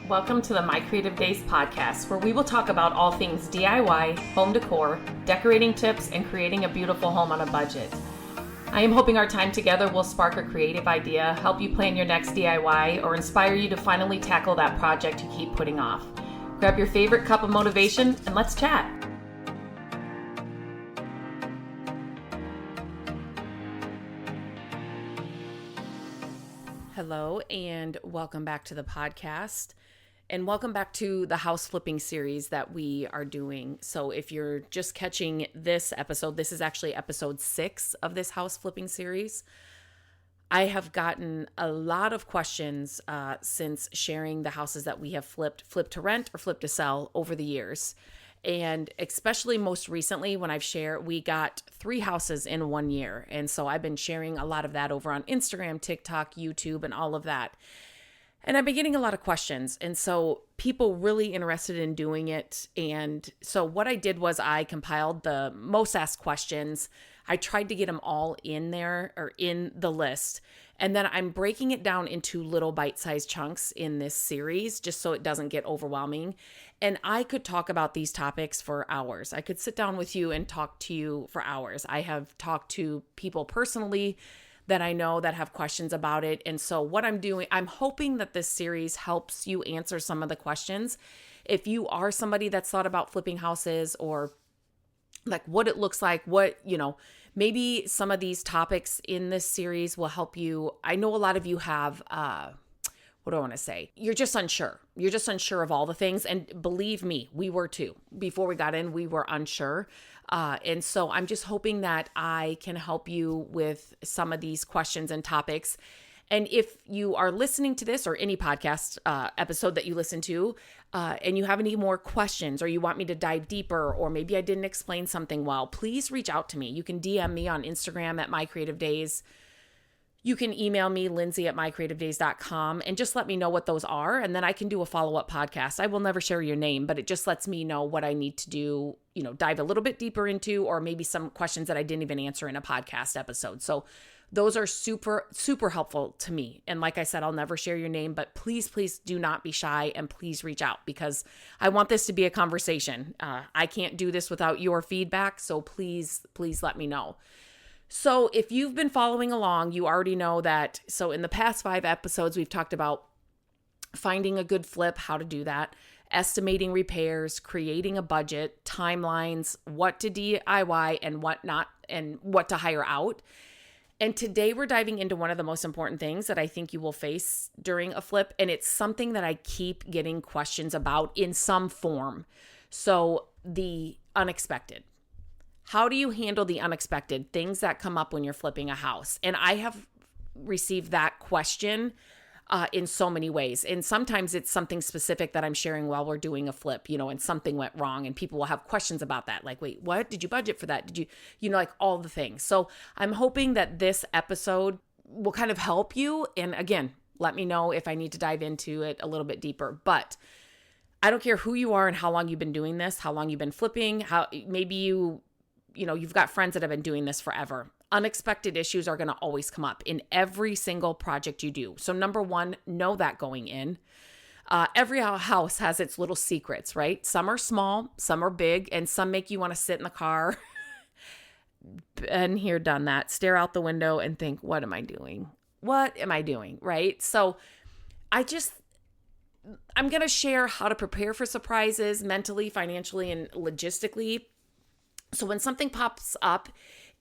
Welcome to the My Creative Days podcast, where we will talk about all things DIY, home decor, decorating tips, and creating a beautiful home on a budget. I am hoping our time together will spark a creative idea, help you plan your next DIY, or inspire you to finally tackle that project you keep putting off. Grab your favorite cup of motivation and let's chat. Hello, and welcome back to the podcast. And welcome back to the house flipping series that we are doing. So if you're just catching this episode, this is actually episode 6 of this house flipping series. I have gotten a lot of questions since sharing the houses that we have flipped to rent or flipped to sell over the years. And especially most recently when I've shared, we got 3 houses in 1 year. And so I've been sharing a lot of that over on Instagram, TikTok, YouTube, and all of that. And I've been getting a lot of questions. And so people really interested in doing it. And so what I did was I compiled the most asked questions. I tried to get them all in there or in the list. And then I'm breaking it down into little bite-sized chunks in this series, just so it doesn't get overwhelming. And I could talk about these topics for hours. I could sit down with you and talk to you for hours. I have talked to people personally that I know that have questions about it. And so what I'm doing, I'm hoping that this series helps you answer some of the questions. If you are somebody that's thought about flipping houses or like what it looks like, maybe some of these topics in this series will help you. I know a lot of you have, what do I want to say? You're just unsure. You're just unsure of all the things. And believe me, we were too. Before we got in, we were unsure. And so I'm just hoping that I can help you with some of these questions and topics. And if you are listening to this or any podcast episode that you listen to, and you have any more questions or you want me to dive deeper, or maybe I didn't explain something well, please reach out to me. You can DM me on Instagram at My Creative Days. You can email me, Lindsay@mycreativedays.com, and just let me know what those are. And then I can do a follow-up podcast. I will never share your name, but it just lets me know what I need to do, dive a little bit deeper into, or maybe some questions that I didn't even answer in a podcast episode. So those are super, super helpful to me. And like I said, I'll never share your name, but please, please do not be shy and please reach out because I want this to be a conversation. I can't do this without your feedback. So please, please let me know. So if you've been following along, you already know that. So in the past 5 episodes, we've talked about finding a good flip, how to do that, estimating repairs, creating a budget, timelines, what to DIY and what not, and what to hire out. And today we're diving into one of the most important things that I think you will face during a flip. And it's something that I keep getting questions about in some form. So the unexpected. How do you handle the unexpected things that come up when you're flipping a house? And I have received that question in so many ways. And sometimes it's something specific that I'm sharing while we're doing a flip, and something went wrong and people will have questions about that. Like, wait, what? Did you budget for that? Did you, like all the things. So I'm hoping that this episode will kind of help you. And again, let me know if I need to dive into it a little bit deeper. But I don't care who you are and how long you've been doing this, how long you've been flipping, how maybe you've got friends that have been doing this forever. Unexpected issues are going to always come up in every single project you do. So number 1, know that going in. Every house has its little secrets, right? Some are small, some are big, and some make you want to sit in the car. Been here, done that. Stare out the window and think, what am I doing? What am I doing, right? So I'm going to share how to prepare for surprises mentally, financially, and logistically. So when something pops up,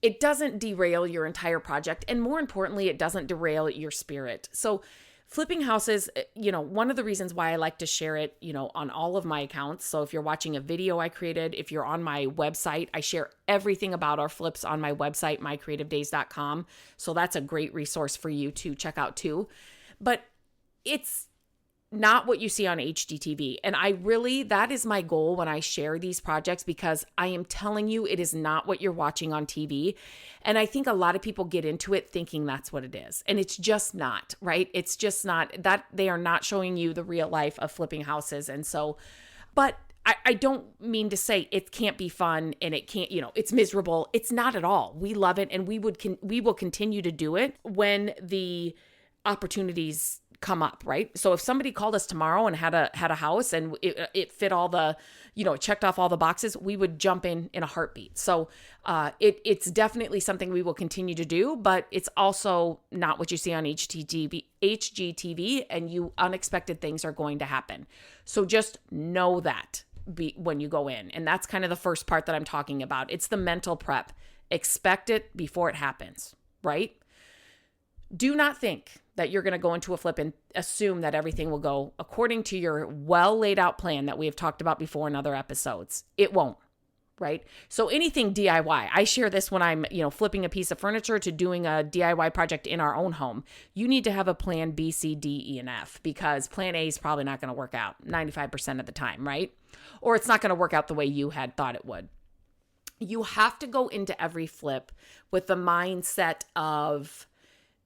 it doesn't derail your entire project. And more importantly, it doesn't derail your spirit. So flipping houses, one of the reasons why I like to share it, on all of my accounts. So if you're watching a video I created, if you're on my website, I share everything about our flips on my website, mycreativedays.com. So that's a great resource for you to check out too. But it's not what you see on HGTV. And that is my goal when I share these projects, because I am telling you, it is not what you're watching on TV. And I think a lot of people get into it thinking that's what it is. And it's just not, right? It's just not that. They are not showing you the real life of flipping houses. And so, but I don't mean to say it can't be fun and it can't, it's miserable. It's not at all. We love it. And we will continue to do it when the opportunities come up, right? So if somebody called us tomorrow and had a house and it fit all the, it checked off all the boxes, we would jump in a heartbeat. So it's definitely something we will continue to do, but it's also not what you see on HGTV, and unexpected things are going to happen. So just know that when you go in. And that's kind of the first part that I'm talking about. It's the mental prep. Expect it before it happens, right? Do not think that you're going to go into a flip and assume that everything will go according to your well laid out plan that we have talked about before in other episodes. It won't, right? So anything DIY, I share this when I'm, flipping a piece of furniture to doing a DIY project in our own home. You need to have a plan B, C, D, E, and F, because plan A is probably not going to work out 95% of the time, right? Or it's not going to work out the way you had thought it would. You have to go into every flip with the mindset of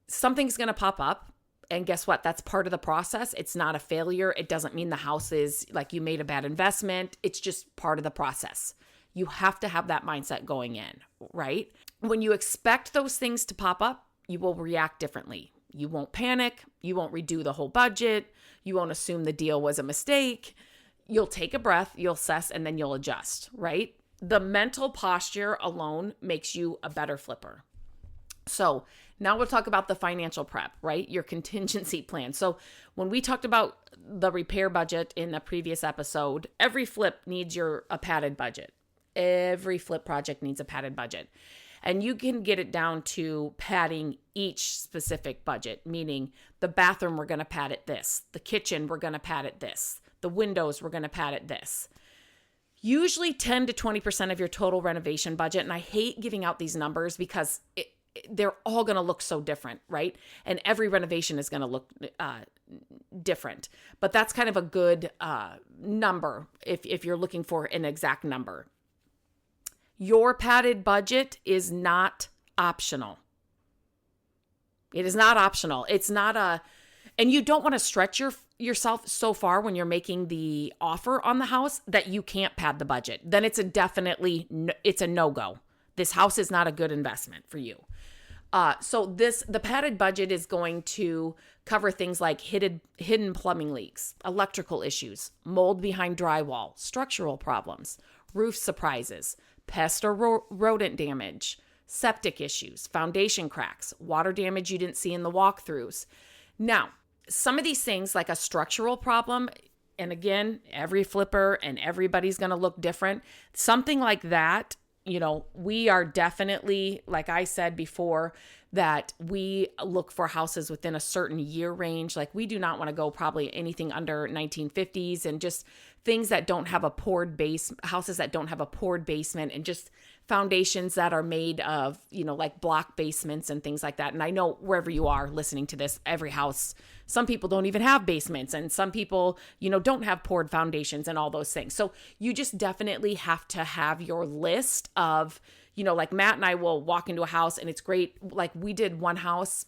something's going to pop up. And guess what? That's part of the process. It's not a failure. It doesn't mean the house is like you made a bad investment. It's just part of the process. You have to have that mindset going in, right? When you expect those things to pop up, you will react differently. You won't panic. You won't redo the whole budget. You won't assume the deal was a mistake. You'll take a breath, you'll assess, and then you'll adjust, right? The mental posture alone makes you a better flipper. So now we'll talk about the financial prep, right? Your contingency plan. So when we talked about the repair budget in a previous episode, every flip needs a padded budget. Every flip project needs a padded budget. And you can get it down to padding each specific budget, meaning the bathroom, we're going to pad it this. The kitchen, we're going to pad it this. The windows, we're going to pad it this. Usually 10 to 20% of your total renovation budget. And I hate giving out these numbers because they're all going to look so different, right? And every renovation is going to look different. But that's kind of a good number if you're looking for an exact number. Your padded budget is not optional. It is not optional. It's not and you don't want to stretch yourself so far when you're making the offer on the house that you can't pad the budget. Then it's it's a no-go. This house is not a good investment for you. So the padded budget is going to cover things like hidden plumbing leaks, electrical issues, mold behind drywall, structural problems, roof surprises, pest or rodent damage, septic issues, foundation cracks, water damage you didn't see in the walkthroughs. Now, some of these things like a structural problem, and again, every flipper and everybody's going to look different. Something like that, we are definitely, like I said before, that we look for houses within a certain year range. Like we do not want to go probably anything under 1950s and just things that don't have a poured base, houses that don't have a poured basement, and just foundations that are made of, like block basements and things like that. And I know wherever you are listening to this, every house, some people don't even have basements, and some people, don't have poured foundations and all those things. So you just definitely have to have your list of, like Matt and I will walk into a house and it's great. Like we did one house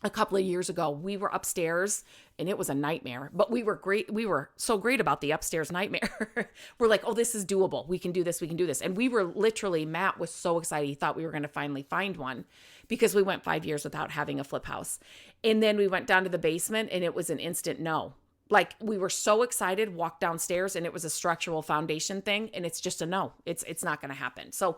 a couple of years ago. We were upstairs and it was a nightmare, but we were great. We were so great about the upstairs nightmare. We're like, oh, this is doable. We can do this. We can do this. And we were literally, Matt was so excited. He thought we were going to finally find one because we went 5 years without having a flip house. And then we went down to the basement and it was an instant no. Like we were so excited, walked downstairs and it was a structural foundation thing. And it's just a no, it's not going to happen. So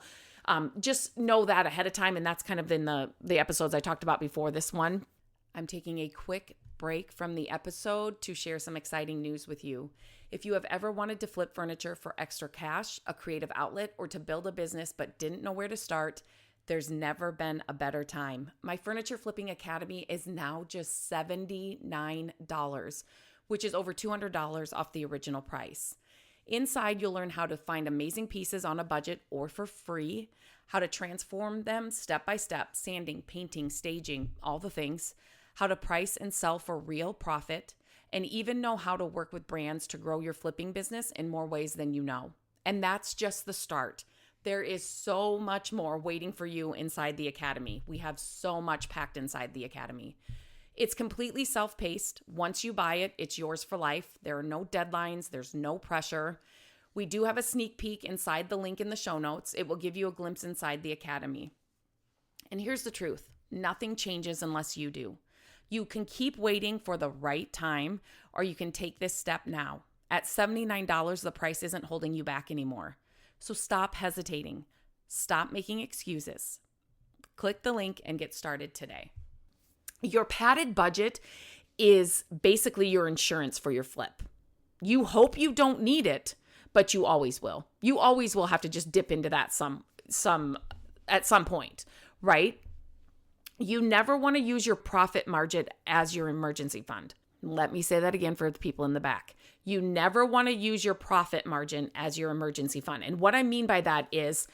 just know that ahead of time. And that's kind of in the episodes I talked about before this one. I'm taking a quick break from the episode to share some exciting news with you. If you have ever wanted to flip furniture for extra cash, a creative outlet, or to build a business but didn't know where to start, there's never been a better time. My Furniture Flipping Academy is now just $79, which is over $200 off the original price. Inside, you'll learn how to find amazing pieces on a budget or for free, how to transform them step by step, sanding, painting, staging, all the things, how to price and sell for real profit, and even know how to work with brands to grow your flipping business in more ways than you know. And that's just the start. There is so much more waiting for you inside the Academy. We have so much packed inside the Academy. It's completely self-paced. Once you buy it, it's yours for life. There are no deadlines. There's no pressure. We do have a sneak peek inside the link in the show notes. It will give you a glimpse inside the Academy. And here's the truth. Nothing changes unless you do. You can keep waiting for the right time, or you can take this step now. At $79, the price isn't holding you back anymore. So stop hesitating. Stop making excuses. Click the link and get started today. Your padded budget is basically your insurance for your flip. You hope you don't need it, but you always will. You always will have to just dip into that at some point, right? You never want to use your profit margin as your emergency fund. Let me say that again for the people in the back. You never want to use your profit margin as your emergency fund. And what I mean by that is,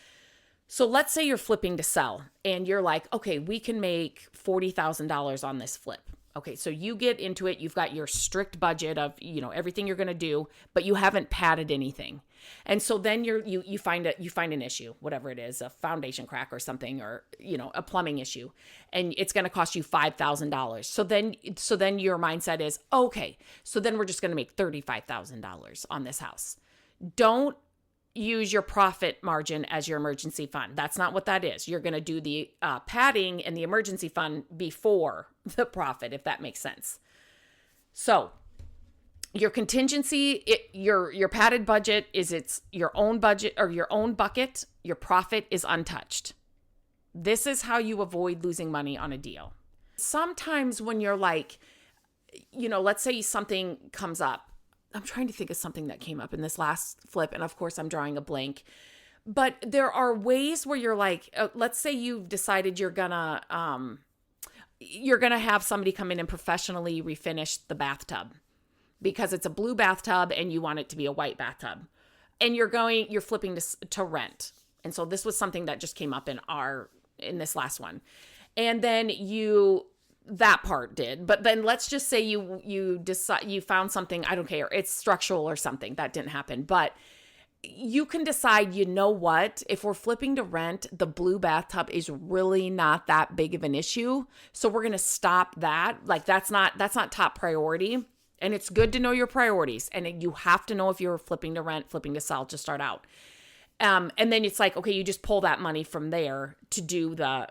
so let's say you're flipping to sell and you're like, okay, we can make $40,000 on this flip. Okay, so you get into it, you've got your strict budget of, everything you're going to do, but you haven't padded anything. And so then you find an issue, whatever it is, a foundation crack or something, or, a plumbing issue, and it's going to cost you $5,000. So then your mindset is, okay, so then we're just going to make $35,000 on this house. Don't use your profit margin as your emergency fund. That's not what that is. You're going to do the padding and the emergency fund before the profit, if that makes sense. So your contingency, your padded budget it's your own budget or your own bucket. Your profit is untouched. This is how you avoid losing money on a deal. Sometimes when you're like, let's say something comes up. I'm trying to think of something that came up in this last flip, and of course I'm drawing a blank. But there are ways where you're like, let's say you've decided you're gonna have somebody come in and professionally refinish the bathtub because it's a blue bathtub and you want it to be a white bathtub, and you're flipping to rent. And so this was something that just came up in this last one, and then that part did. But then let's just say you decide you found something, I don't care, it's structural or something. That didn't happen. But you can decide, what, if we're flipping to rent, the blue bathtub is really not that big of an issue. So we're going to stop that. Like that's not top priority. And it's good to know your priorities. And you have to know if you're flipping to rent, flipping to sell to start out. And then it's like, okay, you just pull that money from there to do the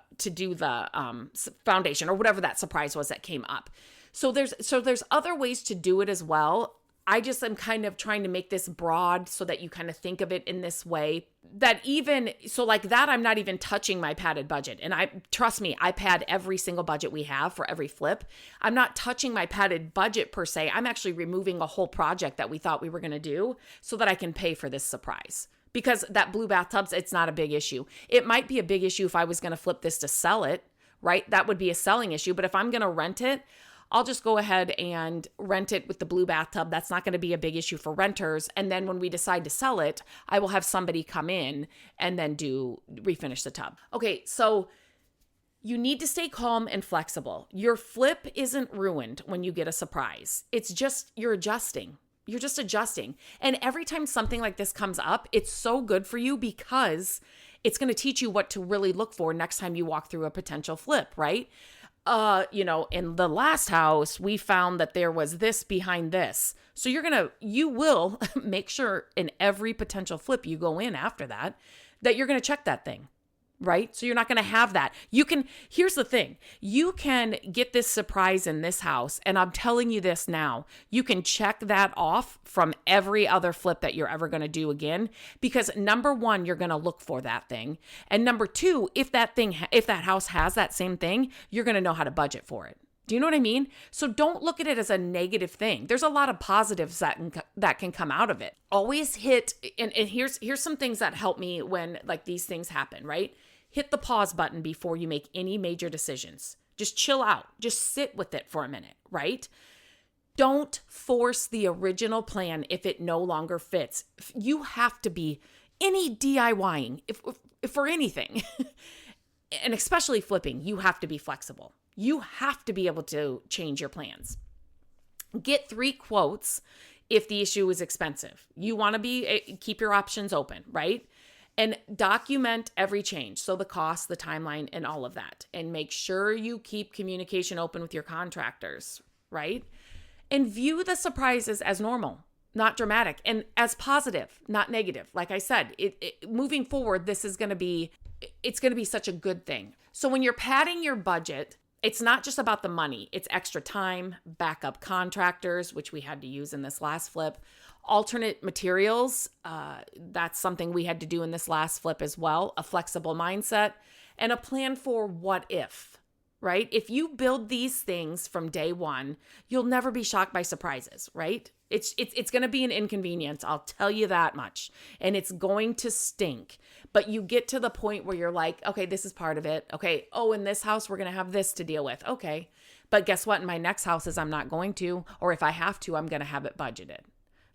foundation or whatever that surprise was that came up. So there's other ways to do it as well. I just am kind of trying to make this broad so that you kind of think of it in this way I'm not even touching my padded budget. And trust me, I pad every single budget we have for every flip. I'm not touching my padded budget per se. I'm actually removing a whole project that we thought we were going to do so that I can pay for this surprise. Because that blue bathtubs, it's not a big issue. It might be a big issue if I was going to flip this to sell it, right? That would be a selling issue. But if I'm going to rent it, I'll just go ahead and rent it with the blue bathtub. That's not going to be a big issue for renters. And then when we decide to sell it, I will have somebody come in and then refinish the tub. Okay, so you need to stay calm and flexible. Your flip isn't ruined when you get a surprise. It's just you're adjusting. You're just adjusting. And every time something like this comes up, it's so good for you because it's going to teach you what to really look for next time you walk through a potential flip, right? In the last house, we found that there was this behind this. So you will make sure in every potential flip you go in after that you're going to check that thing. Right? So you're not going to have that. Here's the thing. You can get this surprise in this house. And I'm telling you this now, you can check that off from every other flip that you're ever going to do again. Because number one, you're going to look for that thing. And number two, if that house has that same thing, you're going to know how to budget for it. Do you know what I mean? So don't look at it as a negative thing. There's a lot of positives that can come out of it. Always hit, and here's some things that help me when like these things happen, right? Hit the pause button before you make any major decisions. Just chill out. Just sit with it for a minute, right? Don't force the original plan if it no longer fits. You have to be any DIYing, if for anything, and especially flipping, you have to be flexible. You have to be able to change your plans. Get 3 quotes if the issue is expensive. You want to keep your options open, right? And document every change. So the cost, the timeline, and all of that. And make sure you keep communication open with your contractors, right? And view the surprises as normal, not dramatic, and as positive, not negative. Like I said, moving forward, it's going to be such a good thing. So when you're padding your budget it's not just about the money. It's extra time, backup contractors, which we had to use in this last flip, alternate materials. That's something we had to do in this last flip as well. A flexible mindset and a plan for what if, right? If you build these things from day one, you'll never be shocked by surprises, right? It's going to be an inconvenience. I'll tell you that much. And it's going to stink. But you get to the point where you're like, okay, this is part of it. Okay. Oh, in this house, we're going to have this to deal with. Okay. But guess what? In my next houses, I'm not going to, or if I have to, I'm going to have it budgeted.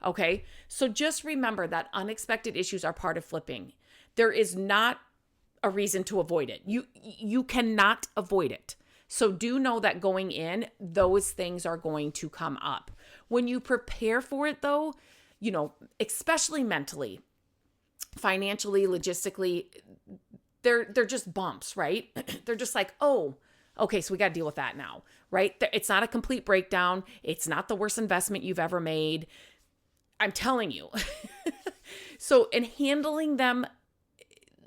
Okay. So just remember that unexpected issues are part of flipping. There is not a reason to avoid it. You cannot avoid it. So do know that going in, those things are going to come up. When you prepare for it though, especially mentally, financially, logistically, they're just bumps, right? They're just like, oh, okay, so we got to deal with that now, right? It's not a complete breakdown. It's not the worst investment you've ever made. I'm telling you. So in handling them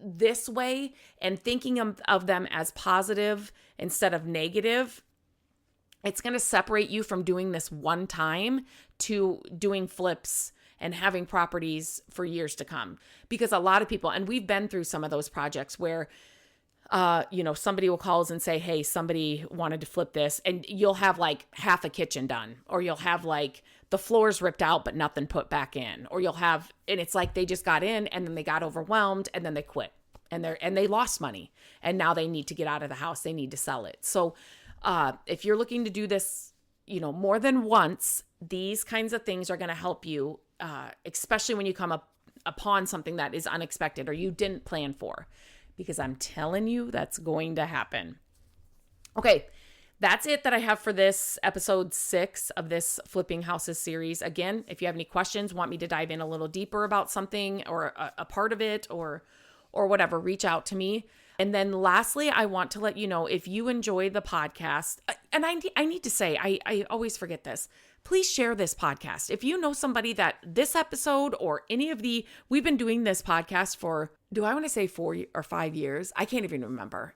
this way and thinking of them as positive instead of negative, it's going to separate you from doing this one time to doing flips and having properties for years to come. Because a lot of people, and we've been through some of those projects where, somebody will call us and say, hey, somebody wanted to flip this, and you'll have like half a kitchen done, or you'll have like the floors ripped out, but nothing put back in, or and it's like they just got in and then they got overwhelmed and then they quit and they lost money and now they need to get out of the house. They need to sell it. So, if you're looking to do this, more than once, these kinds of things are going to help you, especially when you come upon something that is unexpected or you didn't plan for, because I'm telling you that's going to happen. Okay, that's it that I have for this episode 6 of this Flipping Houses series. Again, if you have any questions, want me to dive in a little deeper about something or a part of it or whatever, reach out to me. And then lastly, I want to let you know, if you enjoy the podcast, and I need to say, I always forget this, please share this podcast. If you know somebody that this episode or any of we've been doing this podcast for, do I want to say 4 or 5 years? I can't even remember.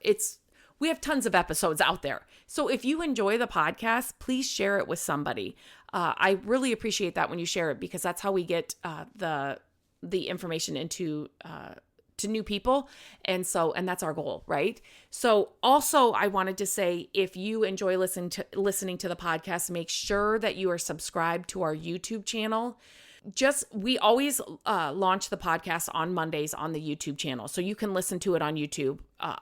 We have tons of episodes out there. So if you enjoy the podcast, please share it with somebody. I really appreciate that when you share it, because that's how we get the information into to new people. And that's our goal, right? So also I wanted to say, if you enjoy listening to the podcast, make sure that you are subscribed to our YouTube channel. We always launch the podcast on Mondays on the YouTube channel. So you can listen to it on YouTube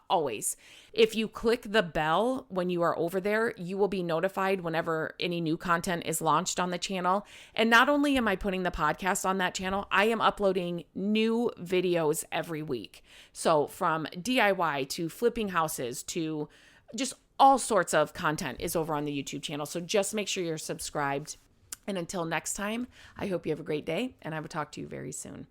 always. If you click the bell when you are over there, you will be notified whenever any new content is launched on the channel. And not only am I putting the podcast on that channel, I am uploading new videos every week. So from DIY to flipping houses to just all sorts of content is over on the YouTube channel. So just make sure you're subscribed. And until next time, I hope you have a great day, and I will talk to you very soon.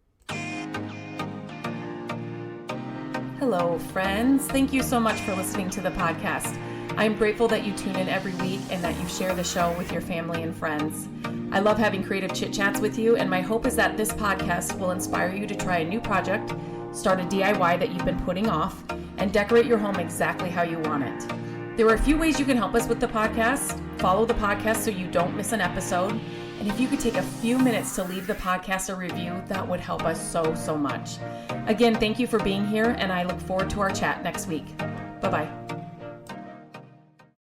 Hello, friends. Thank you so much for listening to the podcast. I'm grateful that you tune in every week and that you share the show with your family and friends. I love having creative chit chats with you, and my hope is that this podcast will inspire you to try a new project, start a DIY that you've been putting off, and decorate your home exactly how you want it. There are a few ways you can help us with the podcast. Follow the podcast so you don't miss an episode. And if you could take a few minutes to leave the podcast a review, that would help us so, so much. Again, thank you for being here, and I look forward to our chat next week. Bye-bye.